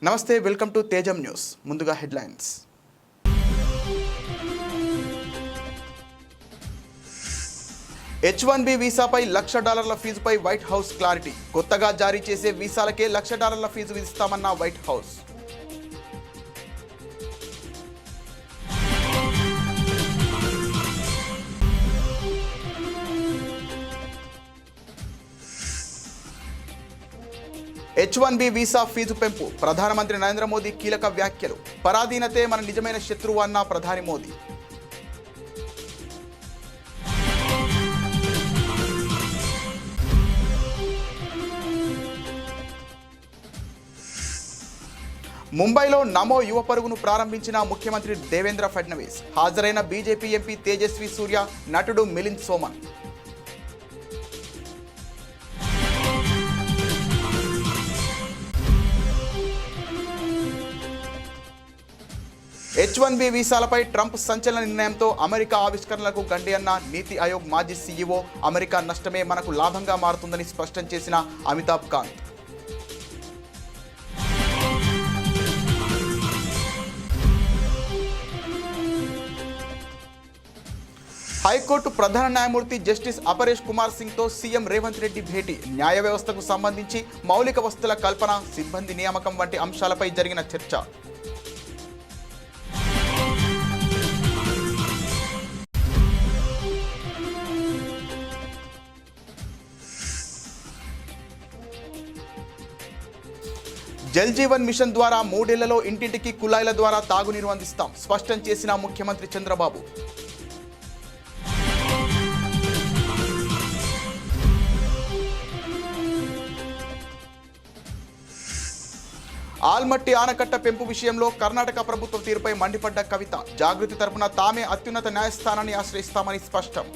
నమస్తే, welcome to Tejam news. ముందుగా headlines. H1B వీసాపై $1,00,000 ఫీజుపై వైట్ హౌస్ క్లారిటీ. కొత్తగా జారీ చేసే వీసాలకే $1,00,000 ఫీజు విధిస్తామన్న White House. H1B visa fee పెంపు. ప్రధానమంత్రి నరేంద్ర మోదీ కీలక వ్యాఖ్యలు. పరాధీనతే మన నిజమైన శత్రువు అన్న ప్రధాని మోదీ. ముంబైలో నమో యువ పరుగును ప్రారంభించిన ముఖ్యమంత్రి దేవేంద్ర ఫడ్నవీస్. హాజరైన బీజేపీ ఎంపీ తేజస్వి సూర్య, నటుడు మిలింద్ సోమన్. H1B వీసాలపై ట్రంప్ సంచలన నిర్ణయంతో అమెరికా ఆవిష్కరణలకు గండి అన్న నీతి ఆయోగ్ మాజీ సీఈఓ. అమెరికా నష్టమే మనకు లాభంగా మారుతుందని స్పష్టం చేసిన అమితాబ్ కాంత్. హైకోర్టు ప్రధాన న్యాయమూర్తి జస్టిస్ అపరేష్ కుమార్ సింగ్తో సీఎం రేవంత్ రెడ్డి భేటీ. న్యాయ వ్యవస్థకు సంబంధించి మౌలిక వసతుల కల్పన, సిబ్బంది నియామకం వంటి అంశాలపై జరిగిన చర్చ. జల్ జీవన్ మిషన్ ద్వారా 3 ఏళ్లలో ఇంటింటికి కుళాయిల ద్వారా తాగునీరు అందిస్తాం, స్పష్టం చేసిన ముఖ్యమంత్రి చంద్రబాబు. ఆల్మట్టి ఆనకట్ట పెంపు విషయంలో కర్ణాటక ప్రభుత్వ తీరుపై మండిపడ్డ కవిత. జాగృతి తరపున తామే అత్యున్నత న్యాయస్థానాన్ని ఆశ్రయిస్తామని స్పష్టం.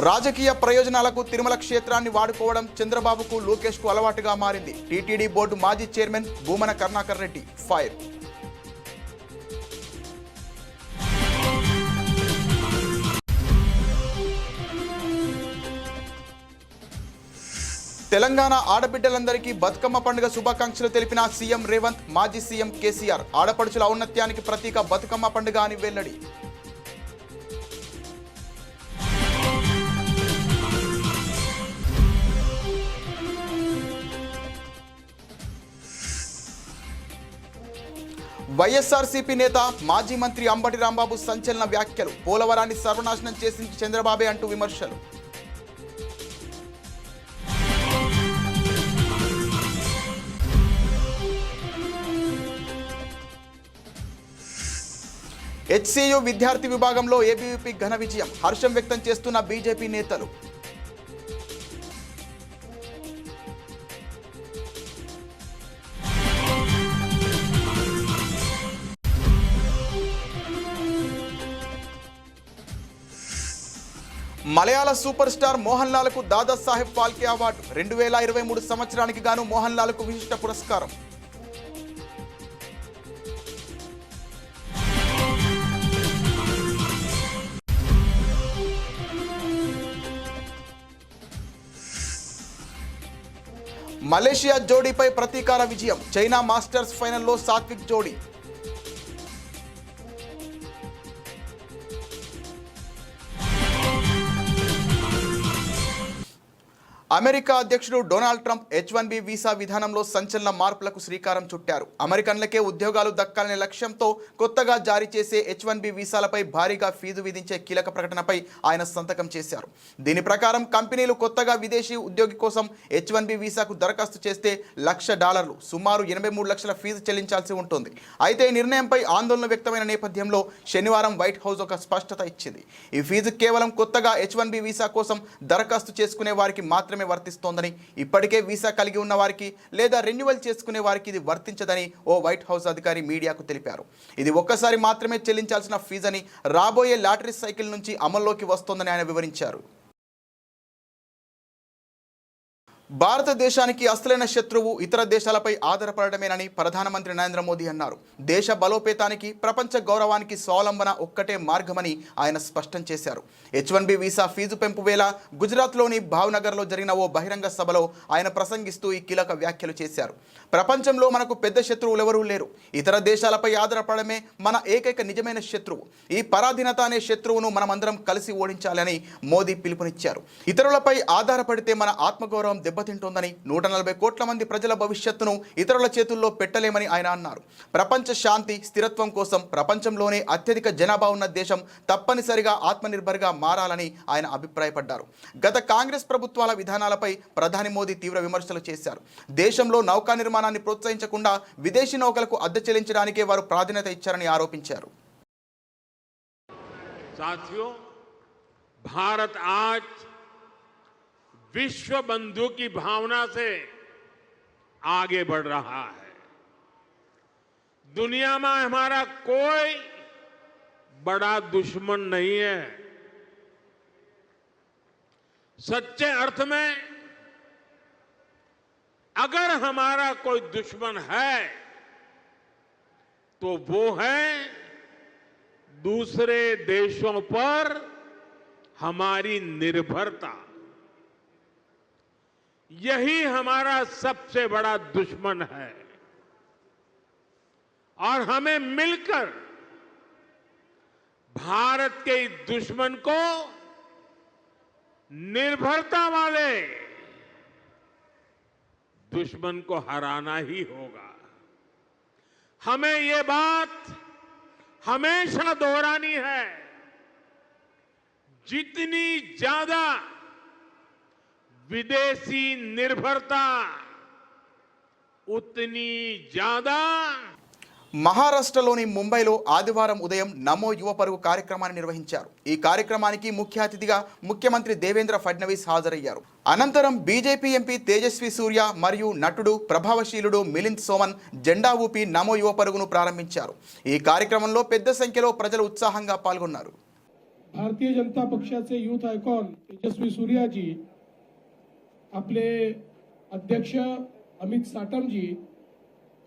రాజకీయ ప్రయోజనాలకు తిరుమల క్షేత్రాన్ని వాడుకోవడం చంద్రబాబుకు, లోకేష్కు అలవాటుగా మారింది. టీటీడీ బోర్డు మాజీ చైర్మన్ భూమన కరుణాకర్ రెడ్డి ఫైర్. తెలంగాణ ఆడబిడ్డలందరికీ బతుకమ్మ పండుగ శుభాకాంక్షలు తెలిపిన సీఎం రేవంత్, మాజీ సీఎం కేసీఆర్. ఆడపడుచుల ఔన్నత్యానికి ప్రతీక బతుకమ్మ పండుగ అని వెల్లడి. వైఎస్ఆర్సీపీ నేత మాజీ మంత్రి అంబటి రాంబాబు సంచలన వ్యాఖ్యలు. పోలవరాన్ని సర్వనాశనం చేసింది చంద్రబాబే అంటూ విమర్శలు. HCU విద్యార్థి విభాగంలో ఏబీవీపీ ఘన విజయం. హర్షం వ్యక్తం చేస్తున్న బీజేపీ నేతలు. మలయాళ సూపర్ స్టార్ మోహన్ లాల్కు దాదాసాహెబ్ ఫాల్కే అవార్డు. 2023 సంవత్సరానికి గాను మోహన్ లాల్కు విశిష్ట పురస్కారం. మలేషియా జోడీపై ప్రతీకార విజయం. చైనా మాస్టర్స్ ఫైనల్లో సాత్విక్ జోడీ. అమెరికా అధ్యక్షుడు డొనాల్డ్ ట్రంప్ H1B వీసా విధానంలో సంచలన మార్పులకు శ్రీకారం చుట్టారు. అమెరికన్లకే ఉద్యోగాలు దక్కాలనే లక్ష్యంతో కొత్తగా జారీ చేసే H1B వీసాలపై భారీగా ఫీజు విధించే కీలక ప్రకటనపై ఆయన సంతకం చేశారు. దీని ప్రకారం కంపెనీలు కొత్తగా విదేశీ ఉద్యోగి కోసం H1B వీసాకు దరఖాస్తు చేస్తే $1,00,000, సుమారు 83 లక్షల ఫీజు చెల్లించాల్సి ఉంటుంది. అయితే ఈ నిర్ణయంపై ఆందోళన వ్యక్తమైన నేపథ్యంలో శనివారం వైట్ హౌస్ ఒక స్పష్టత ఇచ్చింది. ఈ ఫీజు కేవలం కొత్తగా H1B వీసా కోసం దరఖాస్తు చేసుకునే వారికి మాత్రమే వర్తిస్తోందని, ఇప్పటికే వీసా కలిగి ఉన్న వారికి లేదా రెన్యువల్ చేసుకునే వారికి ఇది వర్తించదని ఓ వైట్ హౌస్ అధికారి మీడియాకు తెలిపారు. ఇది ఒక్కసారి మాత్రమే చెల్లించాల్సిన ఫీజని, రాబోయే లాటరీ సైకిల్ నుంచి అమల్లోకి వస్తోందని ఆయన వివరించారు. భారతదేశానికి అసలైన శత్రువు ఇతర దేశాలపై ఆధారపడమేనని ప్రధానమంత్రి నరేంద్ర మోదీ అన్నారు. దేశ బలోపేతానికి, ప్రపంచ గౌరవానికి స్వావలంబన ఒక్కటే మార్గమని ఆయన స్పష్టం చేశారు. H1B వీసా ఫీజు పెంపు వేళ గుజరాత్లోని భావ్నగర్లో జరిగిన ఓ బహిరంగ సభలో ఆయన ప్రసంగిస్తూ ఈ కీలక వ్యాఖ్యలు చేశారు. ప్రపంచంలో మనకు పెద్ద శత్రువులు ఎవరూ లేరు. ఇతర దేశాలపై ఆధారపడమే మన ఏకైక నిజమైన శత్రువు. ఈ పరాధీనత అనే శత్రువును మనమందరం కలిసి ఓడించాలని మోదీ పిలుపునిచ్చారు. ఇతరులపై ఆధారపడితే మన ఆత్మగౌరవం దెబ్బతింటోందని, 140 కోట్ల మంది ప్రజల భవిష్యత్తును ఇతరుల చేతుల్లో పెట్టలేమని ఆయన అన్నారు. ప్రపంచ శాంతి, స్థిరత్వం కోసం ప్రపంచంలోనే అత్యధిక జనాభా ఉన్న దేశం తప్పనిసరిగా ఆత్మనిర్భర్గా మారాలని ఆయన అభిప్రాయపడ్డారు. గత కాంగ్రెస్ ప్రభుత్వాల విధానాలపై ప్రధాని మోదీ తీవ్ర విమర్శలు చేశారు. దేశంలో నౌకా నిర్మాణాన్ని ప్రోత్సహించకుండా విదేశీ నౌకలకు అద్దె చెల్లించడానికే వారు ప్రాధాన్యత ఇచ్చారని ఆరోపించారు. साथियों, भारत आज विश्व बंधु की भावना से आगे बढ़ रहा है. दुनिया में हमारा कोई बड़ा दुश्मन नहीं है. सच्चे अर्थ में अगर हमारा कोई दुश्मन है तो वो है दूसरे देशों पर हमारी निर्भरता. यही हमारा सबसे बड़ा दुश्मन है और हमें मिलकर भारत के इस दुश्मन को निर्भरता वाले दुश्मन को हराना ही होगा. हमें ये बात हमेशा दोहरानी है. जितनी ज्यादा विदेशी निर्भरता उतनी ज्यादा. మహారాష్ట్రలోని ముంబైలో ఆదివారం ఉదయం నమో యువ పరుగు కార్యక్రమాన్ని నిర్వహించారు. ఈ కార్యక్రమానికి ముఖ్య అతిథిగా ముఖ్యమంత్రి దేవేంద్ర ఫడ్నవీస్ హాజరయ్యారు. అనంతరం బీజేపీ ఎంపీ తేజస్వి సూర్య మరియు నటుడు ప్రభావశీలుడు మిలింద్ సోమన్ జెండా ఊపి నమో యువ పరుగును ప్రారంభించారు. ఈ కార్యక్రమంలో పెద్ద సంఖ్యలో ప్రజలు ఉత్సాహంగా పాల్గొన్నారు. भारतीय जनता पक्षाचे यूथ आयकॉन तेजस्वी सूर्याजी, आपले अध्यक्ष अमित साटमजी,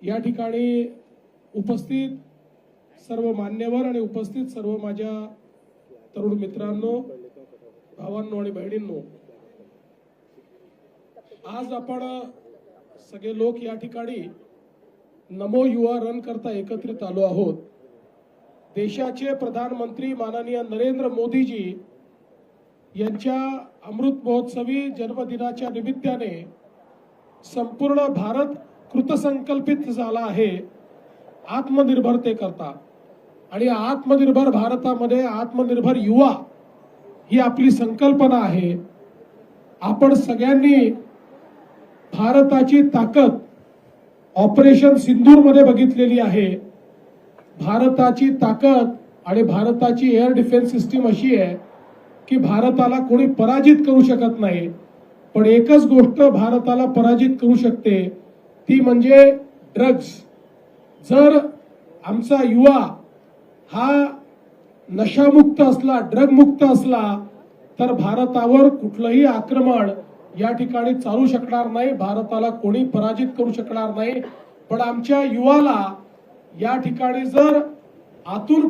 या ठिकाणी उपस्थित सर्व मान्यवर आणि उपस्थित सर्व माझ्या तरुण मित्रांनो, भावांनो आणि बहिणींनो, आज आपण सगळे लोक या ठिकाणी नमो युवा रन करता एकत्रित आलो आहोत. देशाचे प्रधानमंत्री माननीय नरेंद्र मोदीजी यांच्या अमृत महोत्सवी जन्मदिनाच्या निमित्ताने संपूर्ण भारत कृतसंकल्पित झाला आहे आत्मनिर्भरतेकरता. आणि आत्मनिर्भर भारतामध्ये आत्मनिर्भर युवा ही आपली संकल्पना आहे. आपण सगळ्यांनी भारताची ताकद ऑपरेशन सिंदूर मध्ये बघितलेली आहे. भारताची ताकद आणि भारताची एअर डिफेन्स सिस्टीम अशी आहे की भारताला कोणी पराजित करू शकत नाही. पण एकच गोष्ट भारताला पराजित करू शकते, ती म्हणजे ड्रग्ज. जर आमचा युवा हा नशामुक्त असला, ड्रगमुक्त असला, तर भारतावर कुठलंही आक्रमण या ठिकाणी चालू शकणार नाही. भारताला कोणी पराजित करू शकणार नाही. पण आमच्या युवाला या ठिकाणी जर आतून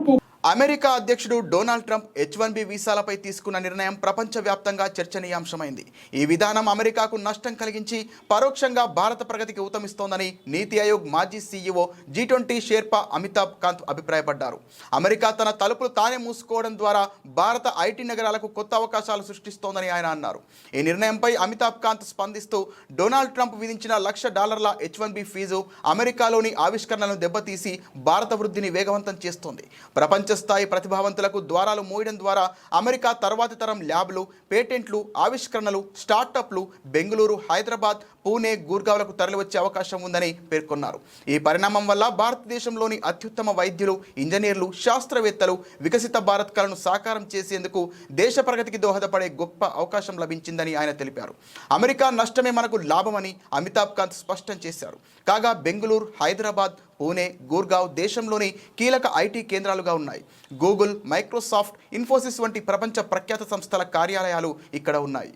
అమెరికా అధ్యక్షుడు డొనాల్డ్ ట్రంప్ H1B వీసాలపై తీసుకున్న నిర్ణయం ప్రపంచవ్యాప్తంగా చర్చనీయాంశమైంది. ఈ విధానం అమెరికాకు నష్టం కలిగించి పరోక్షంగా భారత ప్రగతికి ఊతమిస్తోందని నీతి ఆయోగ్ మాజీ సీఈఓ G20 షేర్పా అమితాబ్ కాంత్ అభిప్రాయపడ్డారు. అమెరికా తన తలుపులు తానే మూసుకోవడం ద్వారా భారత ఐటీ నగరాలకు కొత్త అవకాశాలు సృష్టిస్తోందని ఆయన అన్నారు. ఈ నిర్ణయంపై అమితాబ్ కాంత్ స్పందిస్తూ డొనాల్డ్ ట్రంప్ విధించిన $1,00,000 H1B ఫీజు అమెరికాలోని ఆవిష్కరణలను దెబ్బతీసి భారత వృద్ధిని వేగవంతం చేస్తోంది. ప్రపంచ స్థాయి ప్రతిభావంతులకు ద్వారాలు మోయడం ద్వారా అమెరికా తర్వాతి తరం ల్యాబ్లు, పేటెంట్లు, ఆవిష్కరణలు, స్టార్టప్లు బెంగళూరు, హైదరాబాద్, పూణే, గుర్గావ్లకు తరలివచ్చే అవకాశం ఉందని పేర్కొన్నారు. ఈ పరిణామం వల్ల భారతదేశంలోని అత్యుత్తమ వైద్యులు, ఇంజనీర్లు, శాస్త్రవేత్తలు వికసిత భారత్ కలను సాకారం చేసేందుకు దేశ ప్రగతికి దోహదపడే గొప్ప అవకాశం లభించిందని ఆయన తెలిపారు. అమెరికా నష్టమే మనకు లాభమని అమితాబ్ కాంత్ స్పష్టం చేశారు. కాగా బెంగళూరు, హైదరాబాద్, పూణే, గుర్గావ్ దేశంలోని కీలక ఐటీ కేంద్రాలుగా ఉన్నాయి. గూగుల్, మైక్రోసాఫ్ట్, ఇన్ఫోసిస్ వంటి ప్రపంచ ప్రఖ్యాత సంస్థల కార్యాలయాలు ఇక్కడ ఉన్నాయి.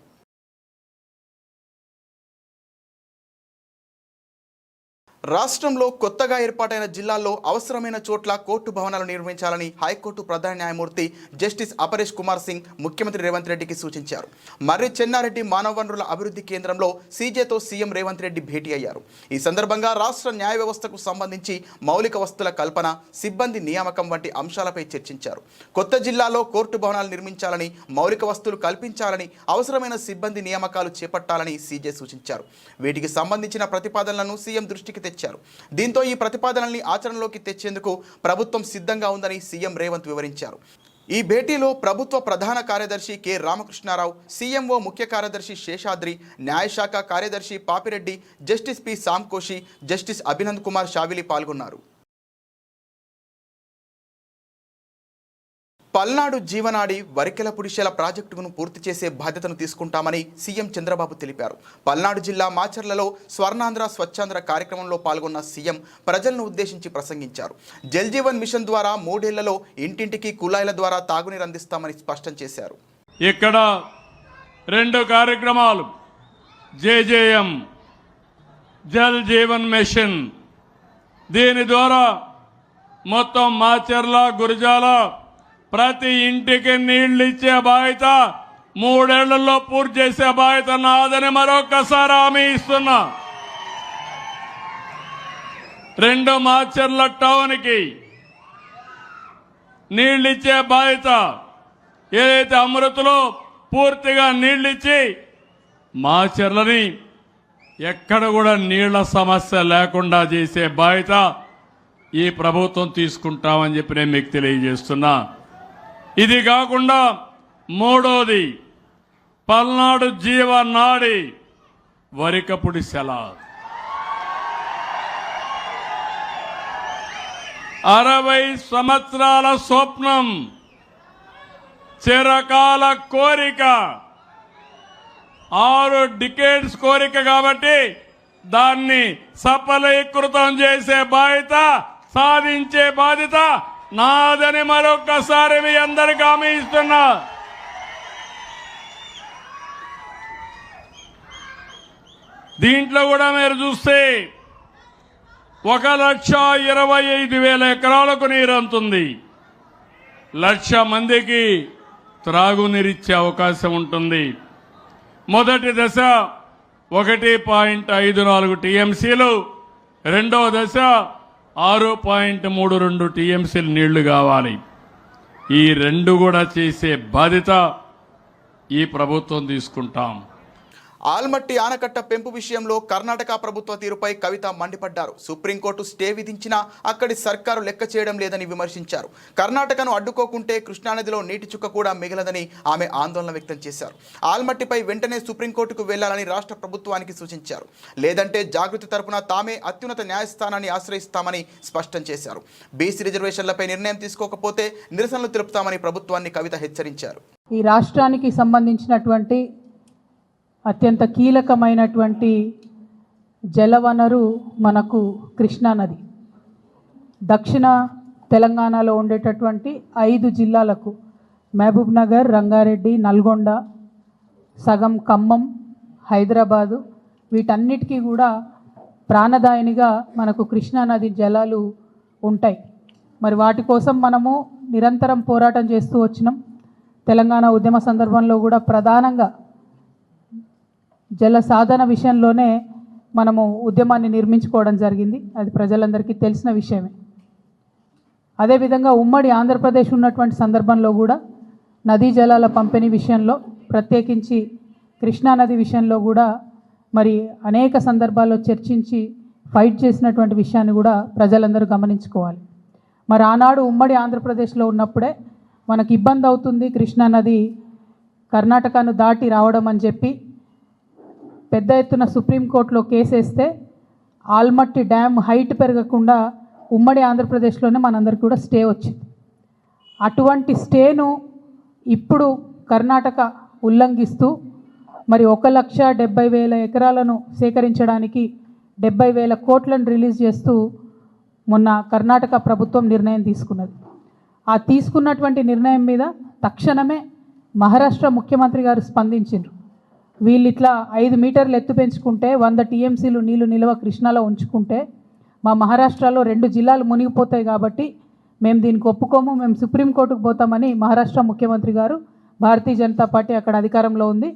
రాష్ట్రంలో కొత్తగా ఏర్పాటైన జిల్లాల్లో అవసరమైన చోట్ల కోర్టు భవనాలు నిర్మించాలని హైకోర్టు ప్రధాన న్యాయమూర్తి జస్టిస్ అపరేష్ కుమార్ సింగ్ ముఖ్యమంత్రి రేవంత్ రెడ్డికి సూచించారు. మర్రి చెన్నారెడ్డి మానవ వనరుల అభివృద్ధి కేంద్రంలో సీజేతో సీఎం రేవంత్ రెడ్డి భేటీ అయ్యారు. ఈ సందర్భంగా రాష్ట్ర న్యాయ వ్యవస్థకు సంబంధించి మౌలిక వస్తువుల కల్పన, సిబ్బంది నియామకం వంటి అంశాలపై చర్చించారు. కొత్త జిల్లాలో కోర్టు భవనాలు నిర్మించాలని, మౌలిక వస్తువులు కల్పించాలని, అవసరమైన సిబ్బంది నియామకాలు చేపట్టాలని సీజే సూచించారు. వీటికి సంబంధించిన ప్రతిపాదనలను సీఎం దృష్టికి తెచ్చారు. దీంతో ఈ ప్రతిపాదనల్ని ఆచరణలోకి తెచ్చేందుకు ప్రభుత్వం సిద్ధంగా ఉందని సీఎం రేవంత్ వివరించారు. ఈ భేటీలో ప్రభుత్వ ప్రధాన కార్యదర్శి కె రామకృష్ణారావు, సీఎంఓ ముఖ్య కార్యదర్శి శేషాద్రి, న్యాయశాఖ కార్యదర్శి Papireddy, justice P Sankoshi, justice Abhinand Kumar Shavili పాల్గొన్నారు. పల్నాడు జీవనాడి వరికెల పుడిశెల ప్రాజెక్టును పూర్తి చేసే బాధ్యతను తీసుకుంటామని సీఎం చంద్రబాబు తెలిపారు. పల్నాడు జిల్లా మాచర్లలో స్వర్ణాంధ్ర స్వచ్ఛాంధ్ర కార్యక్రమంలో పాల్గొన్న సీఎం ప్రజలను ఉద్దేశించి ప్రసంగించారు. జల్ జీవన్ మిషన్ ద్వారా 3 ఏళ్లలో ఇంటింటికి కుళాయిల ద్వారా తాగునీరు అందిస్తామని స్పష్టం చేశారు. ఇక్కడ 2 కార్యక్రమాలు, జేజేఎం జల్ జీవన్ మిషన్, దీని ద్వారా మొత్తం మాచర్ల, గురజాల ప్రతి ఇంటికి నీళ్లు ఇచ్చే బాధ్యత 3 ఏళ్లలో పూర్తి చేసే బాధ్యత నాదని మరొకసారి హామీ ఇస్తున్నా. 2 మాచర్ల టౌన్కి నీళ్లు ఇచ్చే బాధ్యత, ఏదైతే అమృతలో పూర్తిగా నీళ్లు ఇచ్చి మాచర్లని ఎక్కడ కూడా నీళ్ల సమస్య లేకుండా చేసే బాధ్యత ఈ ప్రభుత్వం తీసుకుంటామని చెప్పి నేను మీకు తెలియజేస్తున్నా. ఇది కాకుండా 3వది పల్నాడు జీవనాడి వరికపుడిశెల, 60 సంవత్సరాల స్వప్నం, చిరకాల కోరిక, 6 డికేడ్స్ కోరిక కాబట్టి దాన్ని సఫలీకృతం చేసే బాధ్యత, సాధించే బాధ్యత నాదని మరొక్కసారి మీ అందరికీ హామీ ఇస్తున్నా. దీంట్లో కూడా మీరు చూస్తే 1,25,000 ఎకరాలకు నీరు అందుతుంది. 1,00,000 మందికి త్రాగునీరిచ్చే అవకాశం ఉంటుంది. మొదటి దశ 1.54 టీఎంసీలు, రెండవ దశ 6.32 టీఎంసీలు నీళ్లు కావాలి. ఈ 2 కూడా చేసే బాధ్యత ఈ ప్రభుత్వం తీసుకుంటాం. ఆల్మట్టి ఆనకట్ట పెంపు విషయంలో కర్ణాటక ప్రభుత్వ తీరుపై కవిత మండిపడ్డారు. సుప్రీంకోర్టు స్టే విధించినా అక్కడి సర్కారు లెక్క చేయడం లేదని విమర్శించారు. కర్ణాటకను అడ్డుకోకుంటే కృష్ణానదిలో నీటి చుక్క కూడా మిగలదని ఆమె ఆందోళన వ్యక్తం చేశారు. ఆల్మట్టిపై వెంటనే సుప్రీంకోర్టుకు వెళ్లాలని రాష్ట్ర ప్రభుత్వానికి సూచించారు. లేదంటే జాగృతి తరపున తామే అత్యున్నత న్యాయస్థానాన్ని ఆశ్రయిస్తామని స్పష్టం చేశారు. బీసీ రిజర్వేషన్లపై నిర్ణయం తీసుకోకపోతే నిరసనలు తెలుపుతామని ప్రభుత్వాన్ని కవిత హెచ్చరించారు. ఈ రాష్ట్రానికి సంబంధించినటువంటి అత్యంత కీలకమైనటువంటి జలవనరు మనకు కృష్ణానది. దక్షిణ తెలంగాణలో ఉండేటటువంటి 5 జిల్లాలకు, మహబూబ్ నగర్, రంగారెడ్డి, నల్గొండ, సగం ఖమ్మం, హైదరాబాదు, వీటన్నిటికీ కూడా ప్రాణదాయినిగా మనకు కృష్ణానది జలాలు ఉంటాయి. మరి వాటి కోసం మనము నిరంతరం పోరాటం చేస్తూ వచ్చినాం. తెలంగాణ ఉద్యమ సందర్భంలో కూడా ప్రధానంగా జల సాధన విషయంలోనే మనము ఉద్యమాన్ని నిర్మించుకోవడం జరిగింది. అది ప్రజలందరికీ తెలిసిన విషయమే. అదేవిధంగా ఉమ్మడి ఆంధ్రప్రదేశ్ ఉన్నటువంటి సందర్భంలో కూడా నదీ జలాల పంపిణీ విషయంలో, ప్రత్యేకించి కృష్ణానది విషయంలో కూడా మరి అనేక సందర్భాల్లో చర్చించి ఫైట్ చేసినటువంటి విషయాన్ని కూడా ప్రజలందరూ గమనించుకోవాలి. మరి ఆనాడు ఉమ్మడి ఆంధ్రప్రదేశ్లో ఉన్నప్పుడే మనకు ఇబ్బంది అవుతుంది కృష్ణానది కర్ణాటకను దాటి రావడం అని చెప్పి పెద్ద ఎత్తున సుప్రీంకోర్టులో కేసేస్తే ఆల్మట్టి డ్యామ్ హైట్ పెరగకుండా ఉమ్మడి ఆంధ్రప్రదేశ్లోనే మనందరికీ కూడా స్టే వచ్చింది. అటువంటి స్టేను ఇప్పుడు కర్ణాటక ఉల్లంఘిస్తూ మరి 1,70,000 ఎకరాలను సేకరించడానికి 70,000 కోట్లను రిలీజ్ చేస్తూ మొన్న కర్ణాటక ప్రభుత్వం నిర్ణయం తీసుకున్నది. ఆ తీసుకున్నటువంటి నిర్ణయం మీద తక్షణమే మహారాష్ట్ర ముఖ్యమంత్రి గారు స్పందించారు. వీళ్ళు ఇట్లా 5 మీటర్లు ఎత్తు పెంచుకుంటే 100 టీఎంసీలు నీళ్లు నిల్వ కృష్ణాలో ఉంచుకుంటే మా మహారాష్ట్రలో 2 జిల్లాలు మునిగిపోతాయి కాబట్టి మేము దీనికి ఒప్పుకోము, మేము సుప్రీంకోర్టుకు పోతామని మహారాష్ట్ర ముఖ్యమంత్రి గారు, భారతీయ జనతా పార్టీ అక్కడ అధికారంలో ఉంది,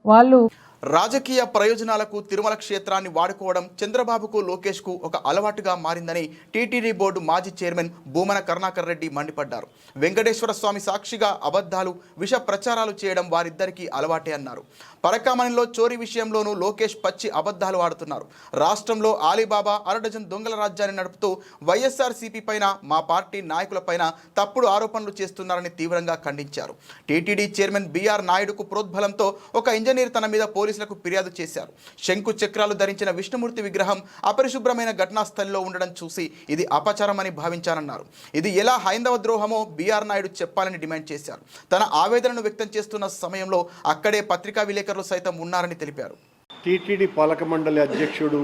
వాళ్ళు రాజకీయ ప్రయోజనాలకు తిరుమల క్షేత్రాన్ని వాడుకోవడం చంద్రబాబుకు లోకేష్కు ఒక అలవాటుగా మారిందని టీటీడీ బోర్డు మాజీ చైర్మన్ భూమన కరుణాకర్ రెడ్డి మండిపడ్డారు. వెంకటేశ్వర స్వామి సాక్షిగా అబద్ధాలు, విష ప్రచారాలు చేయడం వారిద్దరికీ అలవాటే అన్నారు. పరకామణిలో చోరీ విషయంలోనూ లోకేష్ పచ్చి అబద్ధాలు ఆడుతున్నారు. రాష్ట్రంలో ఆలీబాబా అరడజన్ దొంగల రాజ్యాన్ని నడుపుతూ వైఎస్ఆర్సీపీ పైన, మా పార్టీ నాయకులపైన తప్పుడు ఆరోపణలు చేస్తున్నారని తీవ్రంగా ఖండించారు. టీటీడీ చైర్మన్ బీఆర్ నాయుడుకు ప్రోద్బలంతో ఒక ఇంజనీర్ తన మీద పోలీసులకు ఫిర్యాదు చేశారు. శంకు చక్రాలు ధరించిన విష్ణుమూర్తి విగ్రహం అపరిశుభ్రమైన ఘటనా స్థలిలో ఉండడం చూసి ఇది అపచారమని భావించానన్నారు. ఇది ఎలా హైందవ ద్రోహమో బీఆర్ నాయుడు చెప్పాలని డిమాండ్ చేశారు. తన ఆవేదనను వ్యక్తం చేస్తున్న సమయంలో అక్కడే పత్రికా విలేకరులు సైతం ఉన్నారని తెలిపారు. టీటీడీ పాలక మండలి అధ్యక్షుడు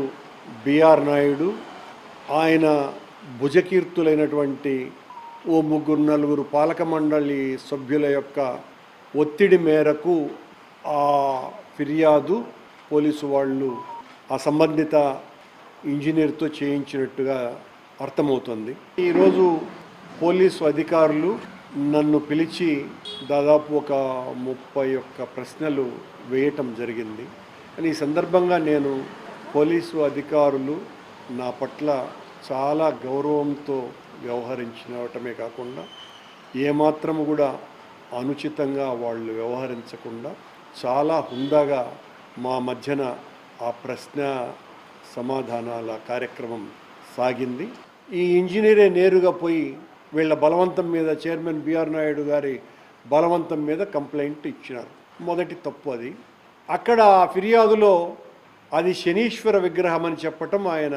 బీఆర్ నాయుడు, ఆయన భుజకీర్తులైనటువంటి ఓ 3-4 పాలక మండలి సభ్యుల యొక్క ఒత్తిడి మేరకు ఆ ఫిర్యాదు పోలీసు వాళ్ళు ఆ సంబంధిత ఇంజనీర్తో చేయించినట్టుగా అర్థమవుతుంది. ఈరోజు పోలీసు అధికారులు నన్ను పిలిచి దాదాపు ఒక 31 ప్రశ్నలు వేయటం జరిగింది. కానీ ఈ సందర్భంగా నేను పోలీసు అధికారులు నా పట్ల చాలా గౌరవంతో వ్యవహరించడమే కాకుండా ఏమాత్రం కూడా అనుచితంగా వాళ్ళు వ్యవహరించకుండా చాలా హుందాగా మా మధ్యన ఆ ప్రశ్న సమాధానాల కార్యక్రమం సాగింది. ఈ ఇంజనీరే నేరుగా పోయి వీళ్ళ బలవంతం మీద, చైర్మన్ బీఆర్ నాయుడు గారి బలవంతం మీద కంప్లైంట్ ఇచ్చినారు. మొదటి తప్పు అది. అక్కడ ఫిర్యాదులో అది శనీశ్వర విగ్రహం అని చెప్పటం ఆయన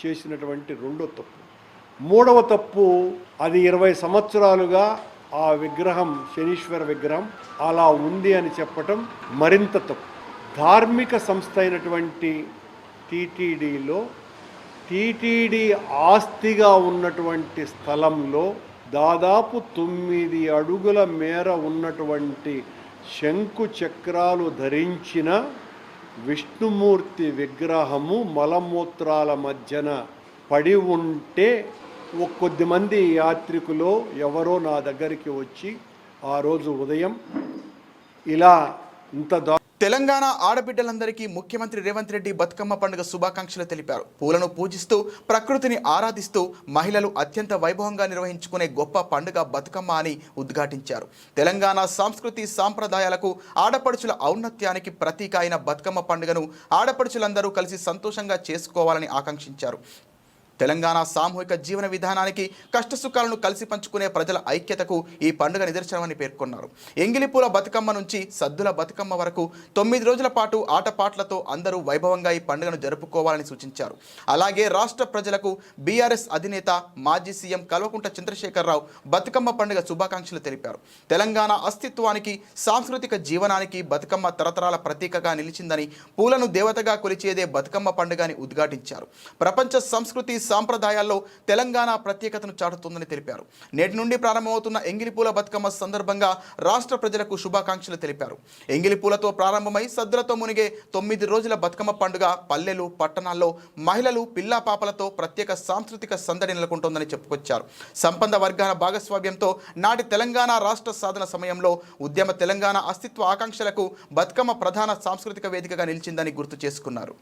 చేసినటువంటి రెండో తప్పు. మూడవ తప్పు, అది 20 సంవత్సరాలుగా ఆ విగ్రహం, శనీశ్వర విగ్రహం అలా ఉంది అని చెప్పటం మరింత తప్పు. ధార్మిక సంస్థ అయినటువంటి టీటీడీలో, టీటీడీ ఆస్తిగా ఉన్నటువంటి స్థలంలో దాదాపు 9 అడుగుల మేర ఉన్నటువంటి శంకు చక్రాలు ధరించిన విష్ణుమూర్తి విగ్రహము మలమూత్రాల మధ్యన పడి ఉంటే కొద్దిమంది యాత్రికులు ఎవరో నా దగ్గరికి వచ్చి ఆ రోజు ఉదయం ఇలా ఇంత తెలంగాణ ఆడబిడ్డలందరికీ ముఖ్యమంత్రి రేవంత్ రెడ్డి బతుకమ్మ పండుగ శుభాకాంక్షలు తెలిపారు. పూలను పూజిస్తూ, ప్రకృతిని ఆరాధిస్తూ మహిళలు అత్యంత వైభవంగా నిర్వహించుకునే గొప్ప పండుగ బతుకమ్మ అని ఉద్ఘాటించారు. తెలంగాణ సంస్కృతి సాంప్రదాయాలకు, ఆడపడుచుల ఔన్నత్యానికి ప్రతీక అయిన బతుకమ్మ పండుగను ఆడపడుచులందరూ కలిసి సంతోషంగా చేసుకోవాలని ఆకాంక్షించారు. తెలంగాణ సామూహిక జీవన విధానానికి, కష్టసుఖాలను కలిసి పంచుకునే ప్రజల ఐక్యతకు ఈ పండుగ నిదర్శనమని పేర్కొన్నారు. ఎంగిలిపూల బతుకమ్మ నుంచి సద్దుల బతుకమ్మ వరకు 9 రోజుల పాటు ఆటపాట్లతో అందరూ వైభవంగా ఈ పండుగను జరుపుకోవాలని సూచించారు. అలాగే రాష్ట్ర ప్రజలకు బీఆర్ఎస్ అధినేత మాజీ సీఎం కల్వకుంట్ల చంద్రశేఖరరావు బతుకమ్మ పండుగ శుభాకాంక్షలు తెలిపారు. తెలంగాణ అస్తిత్వానికి, సాంస్కృతిక జీవనానికి బతుకమ్మ తరతరాల ప్రతీకగా నిలిచిందని, పూలను దేవతగా కొలిచేదే బతుకమ్మ పండుగ అని ఉద్ఘాటించారు. ప్రపంచ సంస్కృతి సాంప్రదాయాల్లో తెలంగాణ ప్రత్యేకతను చాటుతుందని తెలిపారు. నేటి నుండి ప్రారంభమవుతున్న ఎంగిలిపూల బతుకమ్మ సందర్భంగా రాష్ట్ర ప్రజలకు శుభాకాంక్షలు తెలిపారు. ఎంగిలిపూలతో ప్రారంభమై సద్దులతో మునిగే 9 రోజుల బతుకమ్మ పండుగ పల్లెలు, పట్టణాల్లో మహిళలు, పిల్లా పాపలతో ప్రత్యేక సాంస్కృతిక సందడి నెలకొంటోందని చెప్పుకొచ్చారు. సంపన్న వర్గాల భాగస్వామ్యంతో నాటి తెలంగాణ రాష్ట్ర సాధన సమయంలో ఉద్యమ తెలంగాణ అస్తిత్వ ఆకాంక్షలకు బతుకమ్మ ప్రధాన సాంస్కృతిక వేదికగా నిలిచిందని గుర్తు చేసుకున్నారు.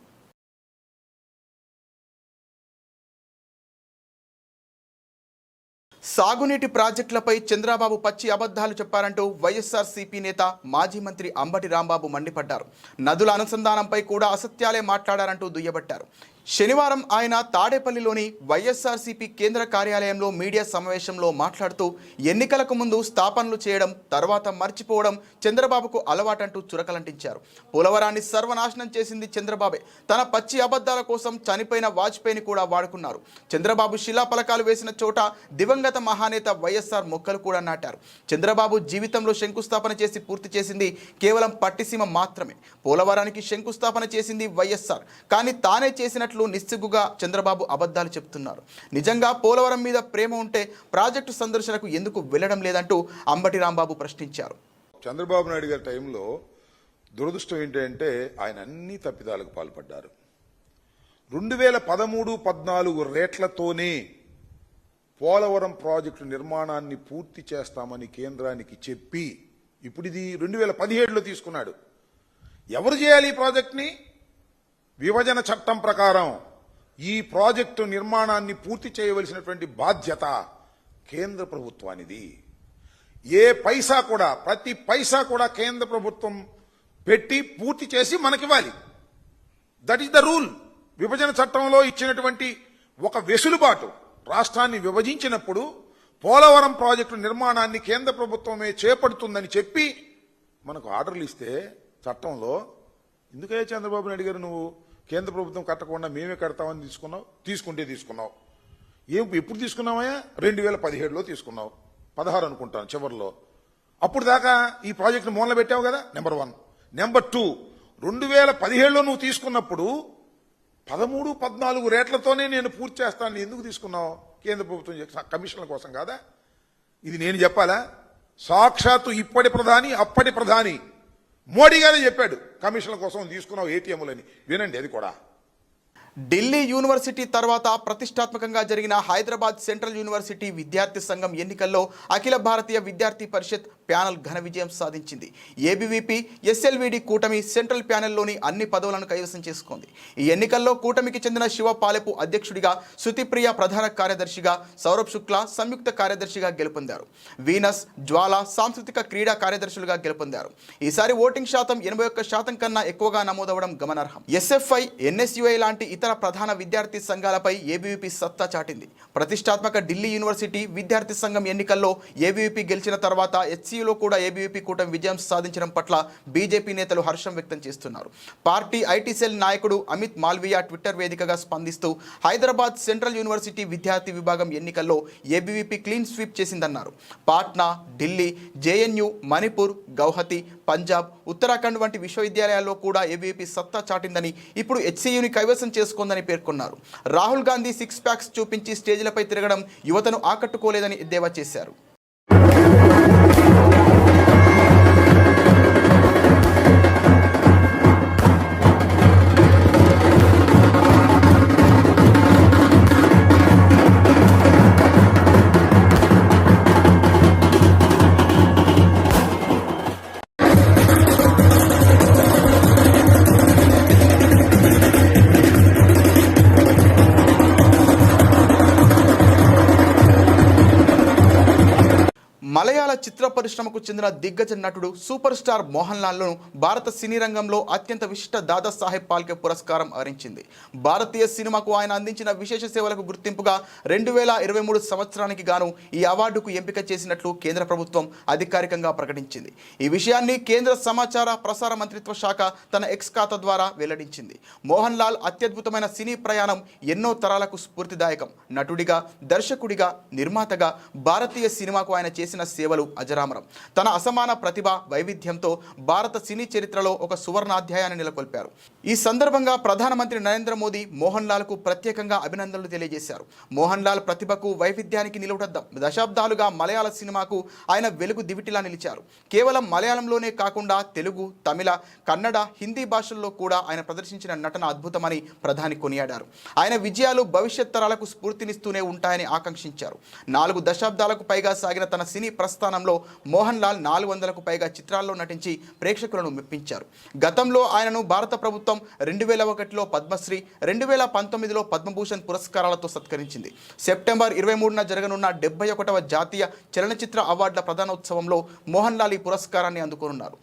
సాగునీటి ప్రాజెక్టులపై చంద్రబాబు పచ్చి అబద్ధాలు చెప్పారంటూ వైఎస్ఆర్సీపీ నేత మాజీ మంత్రి అంబటి రాంబాబు మండిపడ్డారు. నదుల అనుసంధానంపై కూడా అసత్యాలే మాట్లాడారంటూ దుయ్యబట్టారు. శనివారం ఆయన తాడేపల్లిలోని వైఎస్ఆర్సీపీ కేంద్ర కార్యాలయంలో మీడియా సమావేశంలో మాట్లాడుతూ ఎన్నికలకు ముందు స్థాపనలు చేయడం, తర్వాత మర్చిపోవడం చంద్రబాబుకు అలవాటంటూ చురకలంటించారు. పోలవరాన్ని సర్వనాశనం చేసింది చంద్రబాబే. తన పచ్చి అబద్ధాల కోసం చనిపోయిన వాజ్పేయిని కూడా వాడుకున్నారు. చంద్రబాబు శిలాఫలకాలు వేసిన చోట దివంగత మహానేత వైఎస్ఆర్ మొక్కలు కూడా నాటారు. చంద్రబాబు జీవితంలో శంకుస్థాపన చేసి పూర్తి చేసింది కేవలం పట్టిసీమ మాత్రమే. పోలవరానికి శంకుస్థాపన చేసింది వైఎస్ఆర్, కానీ తానే చేసినట్లు నిస్సిగ్గుగా చంద్రబాబు అబద్ధాలు చెప్తున్నారు. నిజంగా పోలవరం మీద ప్రేమ ఉంటే ప్రాజెక్టు సందర్శనకు ఎందుకు వెళ్లడం లేదంటూ అంబటి రాంబాబు ప్రశ్నించారు. చంద్రబాబు నాయుడు గారి టైంలో దురదృష్టం ఏంటంటే ఆయన అన్ని తప్పిదాలకు పాల్పడ్డారు. 2013-14 రేట్లతోనే పోలవరం ప్రాజెక్టు నిర్మాణాన్ని పూర్తి చేస్తామని కేంద్రానికి చెప్పి ఇప్పుడు ఇది 2017లో తీసుకున్నాడు. ఎవరు చేయాలి ఈ ప్రాజెక్ట్ని? విభజన చట్టం ప్రకారం ఈ ప్రాజెక్టు నిర్మాణాన్ని పూర్తి చేయవలసినటువంటి బాధ్యత కేంద్ర ప్రభుత్వానిది. ఏ పైసా కూడా, ప్రతి పైసా కూడా కేంద్ర ప్రభుత్వం పెట్టి పూర్తి చేసి మనకివ్వాలి. That is the rule. విభజన చట్టంలో ఇచ్చినటువంటి ఒక వెసులుబాటు. రాష్ట్రాన్ని విభజించినప్పుడు పోలవరం ప్రాజెక్టు నిర్మాణాన్ని కేంద్ర ప్రభుత్వమే చేపడుతుందని చెప్పి మనకు ఆర్డర్లు ఇస్తే చట్టంలో, ఎందుకే చంద్రబాబు నాయుడు గారు నువ్వు కేంద్ర ప్రభుత్వం కట్టకుండా మేమే కడతామని తీసుకున్నావు. ఎప్పుడు తీసుకున్నామయ్యా? 2017లో తీసుకున్నావు, 16 అనుకుంటాను చివరిలో. అప్పుడు దాకా ఈ ప్రాజెక్టు మూలన పెట్టావు కదా, నెంబర్ 1. నెంబర్ 2, 2017లో నువ్వు తీసుకున్నప్పుడు 13-14 రేట్లతోనే నేను పూర్తి చేస్తాను ఎందుకు తీసుకున్నావు? కేంద్ర ప్రభుత్వం కమిషన్ల కోసం కాదా? ఇది నేను చెప్పాలా? సాక్షాత్తు ఇప్పటి ప్రధాని అప్పటి ప్రధాని మోడీ గారే చెప్పాడు కమిషన్ల కోసం తీసుకున్నావు ఏటీఎంలని. వినండి అది కూడా. ఢిల్లీ యూనివర్సిటీ తర్వాత ప్రతిష్టాత్మకంగా జరిగిన హైదరాబాద్ సెంట్రల్ యూనివర్సిటీ విద్యార్థి సంఘం ఎన్నికల్లో అఖిల భారతీయ విద్యార్థి పరిషత్ ప్యానెల్ ఘన విజయం సాధించింది. ఏబీవీపీ ఎస్ఎల్వీడీ కూటమి సెంట్రల్ ప్యానెల్లోని అన్ని పదవులను కైవసం చేసుకుంది. ఈ ఎన్నికల్లో కూటమికి చెందిన శివపాలెపు అధ్యక్షుడిగా, శృతిప్రియ ప్రధాన కార్యదర్శిగా, సౌరభ్ శుక్లా సంయుక్త కార్యదర్శిగా గెలుపొందారు. వీనస్, జ్వాల సాంస్కృతిక క్రీడా కార్యదర్శులుగా గెలుపొందారు. ఈసారి ఓటింగ్ శాతం 81% కన్నా ఎక్కువగా నమోదవడం గమనార్హం. ఎస్ఎఫ్ఐ, ఎన్ఎస్యుఐ లాంటి ఇతర ప్రధాన విద్యార్థి సంఘాలపై ఏబీవీపీ సత్తా చాటింది. ప్రతిష్టాత్మక ఢిల్లీ యూనివర్సిటీ విద్యార్థి సంఘం ఎన్నికల్లో ఏబీవీపీ గెలిచిన తర్వాత హెచ్సీయూలో కూడా ఏబీవీపీ కూటమి విజయం సాధించడం పట్ల బీజేపీ నేతలు హర్షం వ్యక్తం చేస్తున్నారు. పార్టీ ఐటీ సెల్ నాయకుడు అమిత్ మాల్వియా ట్విట్టర్ వేదికగా స్పందిస్తూ హైదరాబాద్ సెంట్రల్ యూనివర్సిటీ విద్యార్థి విభాగం ఎన్నికల్లో ఏబీవీపీ క్లీన్ స్వీప్ చేసిందన్నారు. పాట్నా, ఢిల్లీ, జేఎన్యూ, మణిపూర్, గౌహతి, పంజాబ్, ఉత్తరాఖండ్ వంటి విశ్వవిద్యాలయాల్లో కూడా ఏబీవీపీ సత్తా చాటిందని, ఇప్పుడు హెచ్సీయూని కైవసం చేసుకుందని పేర్కొన్నారు. రాహుల్ గాంధీ 6 ప్యాక్స్ చూపించి స్టేజ్లపై తిరగడం యువతను ఆకట్టుకోలేదని ఎద్దేవా చేశారు. మలయాళ చిత్ర పరిశ్రమకు చెందిన దిగ్గజ నటుడు సూపర్ స్టార్ మోహన్ లాల్ను భారత సినీ రంగంలో అత్యంత విశిష్ట దాదాసాహెబ్ ఫాల్కే పురస్కారం వరించింది. భారతీయ సినిమాకు ఆయన అందించిన విశేష సేవలకు గుర్తింపుగా 2023 సంవత్సరానికి గాను ఈ అవార్డుకు ఎంపిక చేసినట్లు కేంద్ర ప్రభుత్వం అధికారికంగా ప్రకటించింది. ఈ విషయాన్ని కేంద్ర సమాచార ప్రసార మంత్రిత్వ శాఖ తన ఎక్స్ ఖాతా ద్వారా వెల్లడించింది. మోహన్ లాల్ అత్యద్భుతమైన సినీ ప్రయాణం ఎన్నో తరాలకు స్ఫూర్తిదాయకం. నటుడిగా, దర్శకుడిగా, నిర్మాతగా భారతీయ సినిమాకు ఆయన చేసిన సేవలు అజరామరం. తన అసమాన ప్రతిభ, వైవిధ్యంతో భారత సినీ చరిత్రలో ఒక సువర్ణాధ్యాయాన్ని నెలకొల్పారు. ఈ సందర్భంగా ప్రధానమంత్రి నరేంద్ర మోదీ మోహన్ లాల్కు ప్రత్యేకంగా అభినందనలు తెలియజేశారు. మోహన్ లాల్ ప్రతిభకు, వైవిధ్యానికి నిలువటద్దాం. దశాబ్దాలుగా మలయాళ సినిమాకు ఆయన వెలుగు దివిటిలా నిలిచారు. కేవలం మలయాళంలోనే కాకుండా తెలుగు, తమిళ, కన్నడ, హిందీ భాషల్లో కూడా ఆయన ప్రదర్శించిన నటన అద్భుతమని ప్రధాని కొనియాడారు. ఆయన విజయాలు భవిష్యత్ తరాలకు స్ఫూర్తినిస్తూనే ఉంటాయని ఆకాంక్షించారు. 4 దశాబ్దాలకు పైగా సాగిన తన సినీ ప్రస్థానంలో మోహన్ లాల్ 400కు పైగా చిత్రాల్లో నటించి ప్రేక్షకులను మెప్పించారు. గతంలో ఆయనను భారత ప్రభుత్వం 2001లో పద్మశ్రీ, 2019లో పద్మభూషణ్ పురస్కారాలతో సత్కరించింది. సెప్టెంబర్ 23న జరగనున్న 71వ జాతీయ చలనచిత్ర అవార్డుల ప్రధానోత్సవంలో మోహన్ లాల్ ఈ పురస్కారాన్ని అందుకోనున్నారు.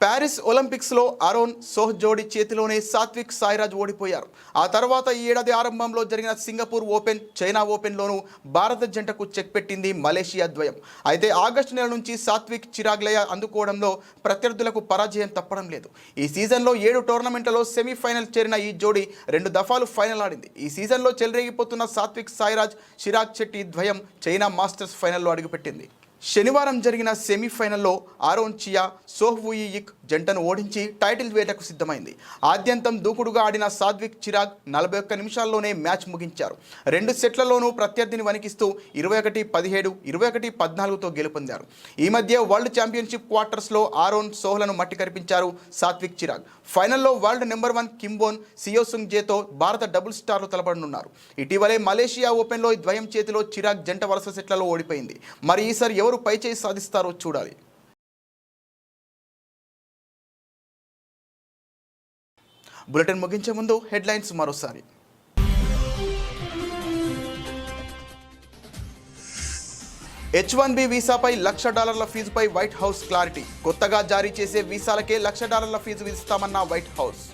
ప్యారిస్ ఒలింపిక్స్లో అరోన్ సోహ్ జోడీ చేతిలోనే సాత్విక్ సాయిరాజ్ ఓడిపోయారు. ఆ తర్వాత ఈ ఏడాది ఆరంభంలో జరిగిన సింగపూర్ ఓపెన్, చైనా ఓపెన్లోనూ భారత జంటకు చెక్ పెట్టింది మలేషియా ద్వయం. అయితే ఆగస్టు నెల నుంచి సాత్విక్, చిరాగ్ లయ అందుకోవడంలో ప్రత్యర్థులకు పరాజయం తప్పడం లేదు. ఈ సీజన్లో 7 టోర్నమెంట్లలో సెమీఫైనల్ చేరిన ఈ జోడీ 2 దఫాలు ఫైనల్ ఆడింది. ఈ సీజన్లో చెలరేగిపోతున్న సాత్విక్ సాయిరాజ్, చిరాగ్ శెట్టి ద్వయం చైనా మాస్టర్స్ ఫైనల్లో అడుగుపెట్టింది. శనివారం జరిగిన సెమీఫైనల్లో ఆరోన్ చియా, సోహ్ వూయి ఇక్ జంటను ఓడించి టైటిల్ వేటకు సిద్ధమైంది. ఆద్యంతం దూకుడుగా ఆడిన సాత్విక్ చిరాగ్ 41 నిమిషాల్లోనే మ్యాచ్ ముగించారు. 2 సెట్లలోనూ ప్రత్యర్థిని వణికిస్తూ 21-17, 21-14తో గెలుపొందారు. ఈ మధ్య వరల్డ్ ఛాంపియన్షిప్ క్వార్టర్స్లో ఆరోన్ సోహ్లను మట్టి కరిపించారు సాత్విక్ చిరాగ్. ఫైనల్లో వరల్డ్ నెంబర్ 1 కింబోన్ సియోసుంగ్ జేతో భారత డబుల్ స్టార్లు తలపడనున్నారు. ఇటీవలే మలేషియా ఓపెన్లో ద్వయం చేతిలో చిరాగ్ జంట వరుస సెట్లలో ఓడిపోయింది. మరి ఈసారి ఎవరు పైచేయి సాధిస్తారో చూడాలి. బులెటిన్ ముగించే ముందు హెడ్లైన్స్ మరోసారి. H1B వీసాపై $1,00,000 ఫీజుపై వైట్ హౌస్ క్లారిటీ. కొత్తగా జారీ చేసే వీసాలకే $1,00,000 ఫీజు విధిస్తామన్న White House.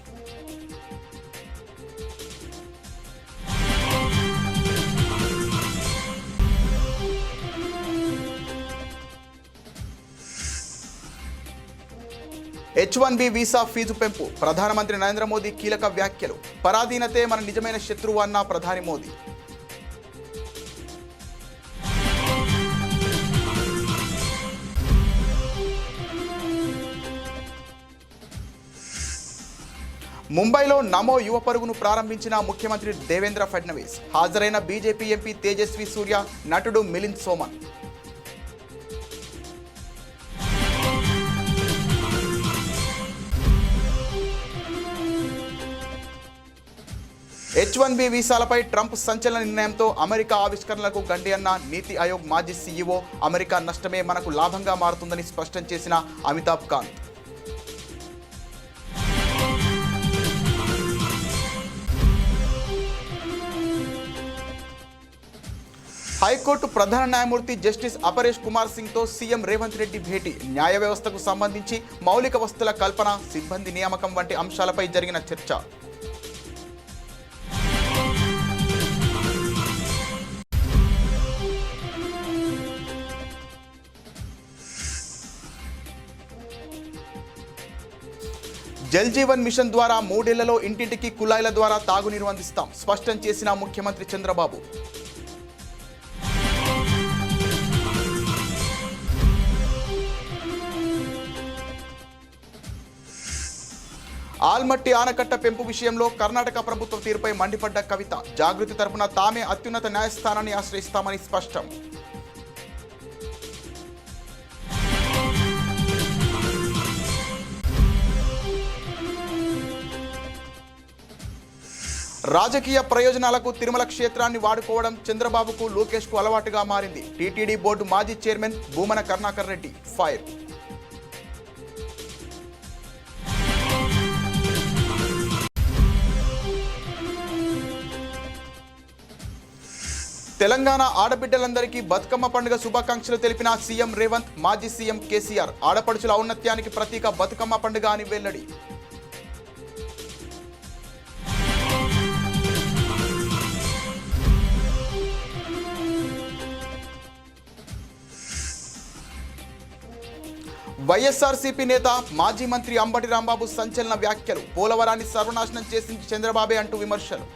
H1B visa fee పెంపు. ప్రధానమంత్రి నరేంద్ర మోదీ కీలక వ్యాఖ్యలు. పరాధీనతే మన నిజమైన శత్రువు అన్న ప్రధాని మోదీ. ముంబైలో నమో యువ పరుగును ప్రారంభించిన ముఖ్యమంత్రి దేవేంద్ర ఫడ్నవీస్. హాజరైన బీజేపీ ఎంపీ తేజస్వి సూర్య, నటుడు మిలింద్ సోమన్. H1B వీసాలపై ట్రంప్ సంచలన నిర్ణయంతో అమెరికా ఆవిష్కరణలకు గండి అన్న నీతి ఆయోగ్ మాజీ సీఈఓ. అమెరికా నష్టమే మనకు లాభంగా మారుతుందని స్పష్టం చేసిన అమితాబ్ కాంత్. హైకోర్టు ప్రధాన న్యాయమూర్తి జస్టిస్ అపరేష్ కుమార్ సింగ్తో సీఎం రేవంత్ రెడ్డి భేటీ. న్యాయ వ్యవస్థకు సంబంధించి మౌలిక వస్తువుల కల్పన, సిబ్బంది నియామకం వంటి అంశాలపై జరిగిన చర్చ. జల్ జీవన్ మిషన్ ద్వారా 3 ఏళ్లలో ఇంటింటికి కుళాయిల ద్వారా తాగునీరు అందిస్తాం. స్పష్టం చేసిన ముఖ్యమంత్రి చంద్రబాబు. ఆల్మట్టి ఆనకట్ట పెంపు విషయంలో కర్ణాటక ప్రభుత్వ తీరుపై మండిపడ్డ కవిత. జాగృతి తరపున తామే అత్యున్నత న్యాయస్థానాన్ని ఆశ్రయిస్తామని స్పష్టం. రాజకీయ ప్రయోజనాలకు తిరుమల క్షేత్రాన్ని వాడుకోవడం చంద్రబాబుకు, లోకేష్కు అలవాటుగా మారింది. టీటీడీ బోర్డు మాజీ చైర్మన్ భూమన కరుణాకర్ రెడ్డి ఫైర్. తెలంగాణ ఆడబిడ్డలందరికీ బతుకమ్మ పండుగ శుభాకాంక్షలు తెలిపిన సీఎం రేవంత్, మాజీ సీఎం కేసీఆర్. ఆడపడుచుల ఔన్నత్యానికి ప్రతీక బతుకమ్మ పండుగ అని వెల్లడి. వైఎస్ఆర్సీపీ నేత మాజీ మంత్రి అంబటి రాంబాబు సంచలన వ్యాఖ్యలు. పోలవరాన్ని సర్వనాశనం చేసింది చంద్రబాబే అంటూ విమర్శలు.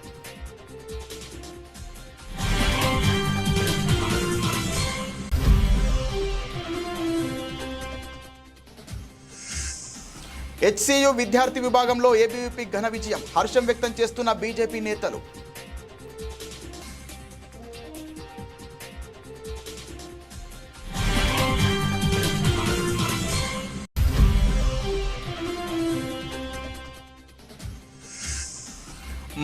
హెచ్సియు విద్యార్థి విభాగంలో ఏబీవీపీ ఘన విజయం. హర్షం వ్యక్తం చేస్తున్న బీజేపీ నేతలు.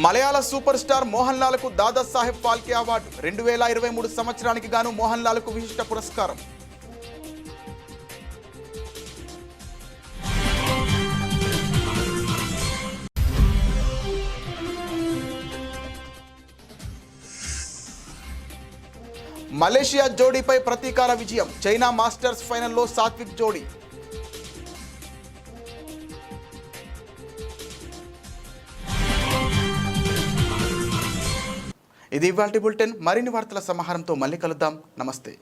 మలయాళ super star Mohan లాల్కు Dada Saheb Phalke award. 2023 సంవత్సరానికి గాను మోహన్ లాల్కు విశిష్ట పురస్కారం. మలేషియా జోడీపై ప్రతీకార విజయం. చైనా మాస్టర్స్ ఫైనల్లో సాత్విక్ జోడీ. ఇది ఇవాల్టి బులెటిన్. మరిన్ని వార్తల సమాహారంతో మళ్ళీ కలుద్దాం. నమస్తే.